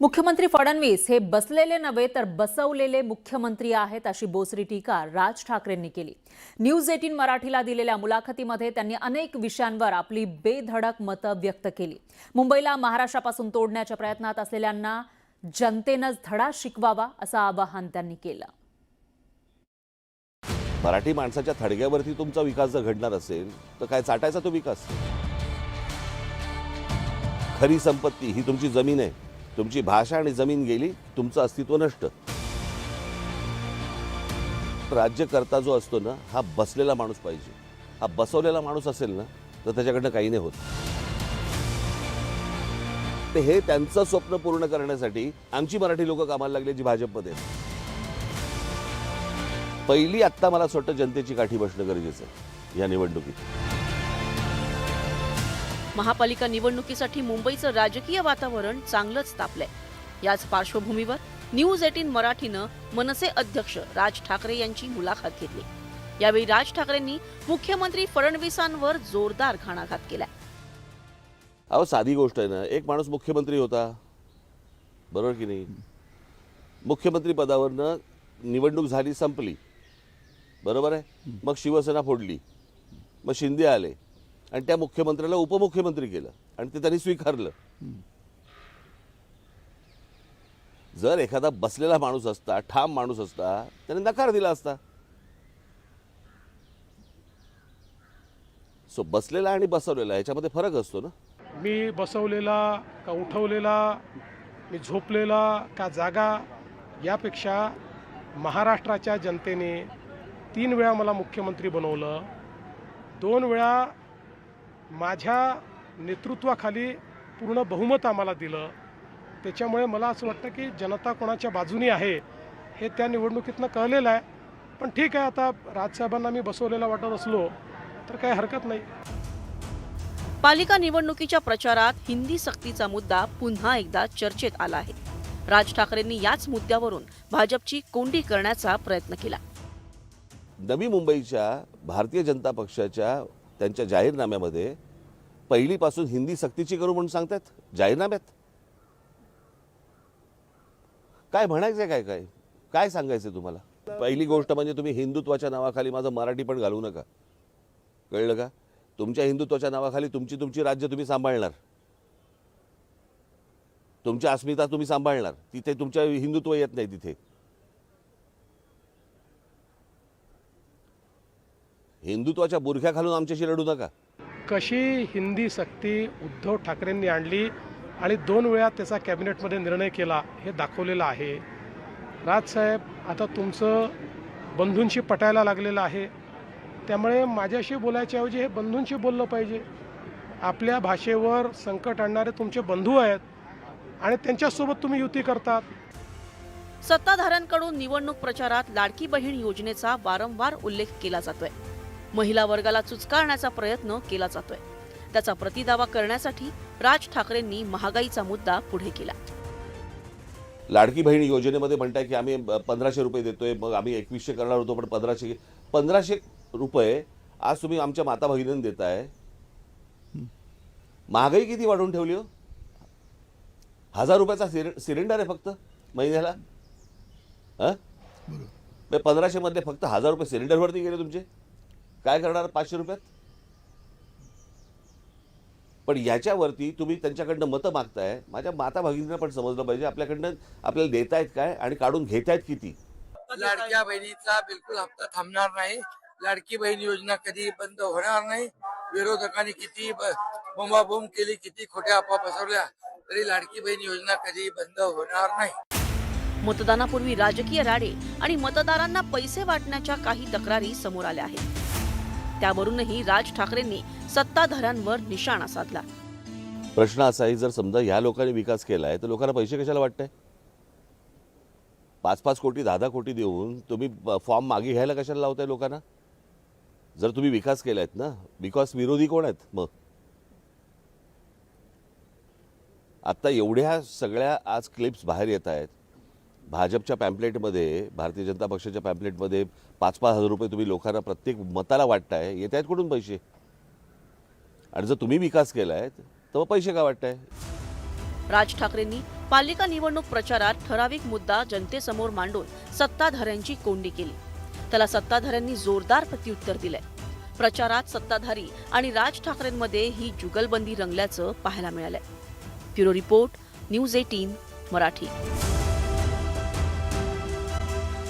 मुख्यमंत्री फडणवीस हे बसलेले नव्हे तर बसवलेले मुख्यमंत्री आहेत अशी बोचरी टीका राज ठाकरेंनी केली। न्यूज 18 मराठीला दिलेल्या मुलाखतीमध्ये त्यांनी अनेक विषयांवर आपली बेधडक मतं व्यक्त केली। मुंबईला महाराष्ट्रापासून तोडण्याच्या प्रयत्नात असलेल्यांना जनतेनंच धडा शिकवावा असं आवाहन त्यांनी केलं। मराठी माणसाच्या थडग्यावरती तुमचा विकास जर घडणार असेल तर काय चाटायचा तो विकास? खरी संपत्ती ही तुमची जमीन आहे। तुमची भाषा आणि जमीन गेली, तुमचं अस्तित्व नष्ट। राज्यकर्ता जो असतो ना, हा बसलेला माणूस पाहिजे। हा बसवलेला माणूस असेल ना तर त्याच्याकडनं काही नाही होत। ते हे त्यांचं स्वप्न पूर्ण करण्यासाठी आमची मराठी लोक कामाला लागली जी भाजपमध्ये। पहिली आत्ता मला वाटतं जनतेची काठी बसणं गरजेचं आहे या निवडणुकीत। महापालिका निवडणुकीसाठी मुंबईचं राजकीय वातावरण चांगलंच तापलंय। याच पार्श्वभूमीवर न्यूज 18 मराठीनं मनसे अध्यक्ष राज ठाकरे यांची मुलाखत घेतली। यावेळी राज ठाकरेंनी मुख्यमंत्री फडणवीसांवर जोरदार घणाघात केलाय। अहो साधी गोष्ट आहे ना, एक माणूस मुख्यमंत्री होता, बरोबर की नाही? मुख्यमंत्री पदावरनं निवडणूक झाली, संपली, बरोबर आहे? मग शिवसेना फोडली, मग शिंदे आले आणि त्या मुख्यमंत्र्याला उपमुख्यमंत्री केलं आणि ते त्यांनी स्वीकारलं। जर एखादा बसलेला माणूस असता, ठाम माणूस असता, त्याने नकार दिला असता। सो बसलेला आणि बसवलेला याच्यामध्ये फरक असतो ना। मी बसवलेला का उठवलेला, मी झोपलेला का जागा, यापेक्षा महाराष्ट्राच्या जनतेने 3 वेळा मला मुख्यमंत्री बनवलं, 2 वेळा माझ्या नेतृत्वाखाली पूर्ण बहुमत आम्हाला दिलं। त्याच्यामुळे मला असं वाटतं की जनता कोणाच्या बाजूने आहे हे त्या निवडणुकीतनं कळलेलं आहे। पण ठीक आहे, आता राजसाहेबांना मी बसवलेला वाटत असलो तर काही हरकत नाही। पालिका निवडणुकीच्या प्रचारात हिंदी सक्तीचा मुद्दा पुन्हा एकदा चर्चेत आला आहे। राज ठाकरेंनी याच मुद्द्यावरून भाजपची कोंडी करण्याचा प्रयत्न केला। नवी मुंबईच्या भारतीय जनता पक्षाच्या त्यांच्या जाहीरनाम्यामध्ये पहिलीपासून हिंदी सक्तीची करू म्हणून सांगतात जाहीरनाम्यात। काय म्हणायचंय, काय काय काय सांगायचंय तुम्हाला? पहिली गोष्ट म्हणजे तुम्ही हिंदुत्वाच्या नावाखाली माझं मराठी पण घालू नका, कळलं का? तुमच्या हिंदुत्वाच्या नावाखाली तुमची राज्य तुम्ही सांभाळणार, तुमची अस्मिता तुम्ही सांभाळणार, तिथे तुमच्या हिंदुत्व येत नाही। तिथे हिंदुत्वाच्या बुरख्या घालून आमच्याशी लढू नका। कशी हिंदी सक्ती उद्धव ठाकरेंनी आणली आणि 2 वेळा त्याचा कॅबिनेटमध्ये निर्णय केला हे दाखवलेलं आहे। राजसाहेब, आता तुमचं बंधूंशी पटायला लागलेलं आहे, त्यामुळे माझ्याशी बोलायच्या ऐवजी हे बंधूंशी बोललं पाहिजे। आपल्या भाषेवर संकट आणणारे तुमचे बंधू आहेत आणि त्यांच्यासोबत तुम्ही युती करतात। सत्ताधाऱ्यांकडून निवडणूक प्रचारात लाडकी बहीण योजनेचा वारंवार उल्लेख केला जातोय। महिला वर्गाला चुचकारण्याचा प्रयत्न केला जातोय। त्याचा प्रतिदावा करण्यासाठी राज ठाकरेंनी महागाईचा मुद्दा पुढे केला। लाडकी बहीण योजनेमध्ये म्हणताय की आम्ही 1500 रुपये देतोय, मग आम्ही 2100 करणार होतो, पण 1500 रुपये आज तुम्ही आमच्या माता भगिनींना देताय। महागाई किती वाढवून ठेवली हो? 1000 रुपयाचा सिलेंडर आहे फक्त महिन्याला। 1500 मधले फक्त 1000 रुपये सिलेंडरवरती गेले तुमचे। काय करणार 500 रुपयात? पण याच्यावरती तुम्ही त्यांच्याकडनं मतं मागताय। माझ्या माता भगिनींना पण समजलं पाहिजे आपल्याकडनं आपल्याला देतायत काय आणि काढून घेतायत किती। लाडक्या बहिणीचा बिलकुल हप्ता थांबणार नाही। लाडकी बहीण योजना कधी बंद होणार नाही। विरोधकांनी किती बोंबाबोंब केली, किती खोट्या अफवा पसरवल्या, तरी लाडकी बहीण योजना कधी बंद होणार नाही। मतदानापूर्वी राजकीय राडे आणि मतदारांना पैसे वाटण्याच्या काही तक्रारी समोर आल्या आहेत। त्यावरूनही राज ठाकरेंनी सत्ताधाऱ्यांवर निशाणा साधला। प्रश्न असा आहे, जर समजा ह्या लोकांनी विकास केलाय तर लोकांना पैसे कशाला वाटताय? 5-5 कोटी 10-10 कोटी देऊन तुम्ही फॉर्म मागे घ्यायला कशाला लावताय लोकांना? जर तुम्ही विकास केलायत ना, बिकॉज विरोधी कोण आहेत? मग आता एवढ्या सगळ्या आज क्लिप्स बाहेर येत आहेत। भाजपच्या पॅम्पलेटमध्ये, भारतीय जनता पक्षाच्या पॅम्पलेटमध्ये 5-5 हजार रुपये तुम्ही लोकांना प्रत्येक मताला वाटताय। येत आहेत कुठून पैसे? आणि जर तुम्ही विकास केलाय तर पैसे का वाटताय? राज ठाकरेंनी पालिका निवडणूक प्रचारात ठराविक मुद्दा जनतेसमोर मांडून सत्ताधाऱ्यांची कोंडी केली. त्याला सत्ताधाऱ्यांनी जोरदार प्रत्युत्तर दिलंय. प्रचारात सत्ताधारी आणि राज ठाकरेंमध्ये ही जुगलबंदी रंगल्याचं पाहायला मिळालंय. Bureau report, news 18 Marathi.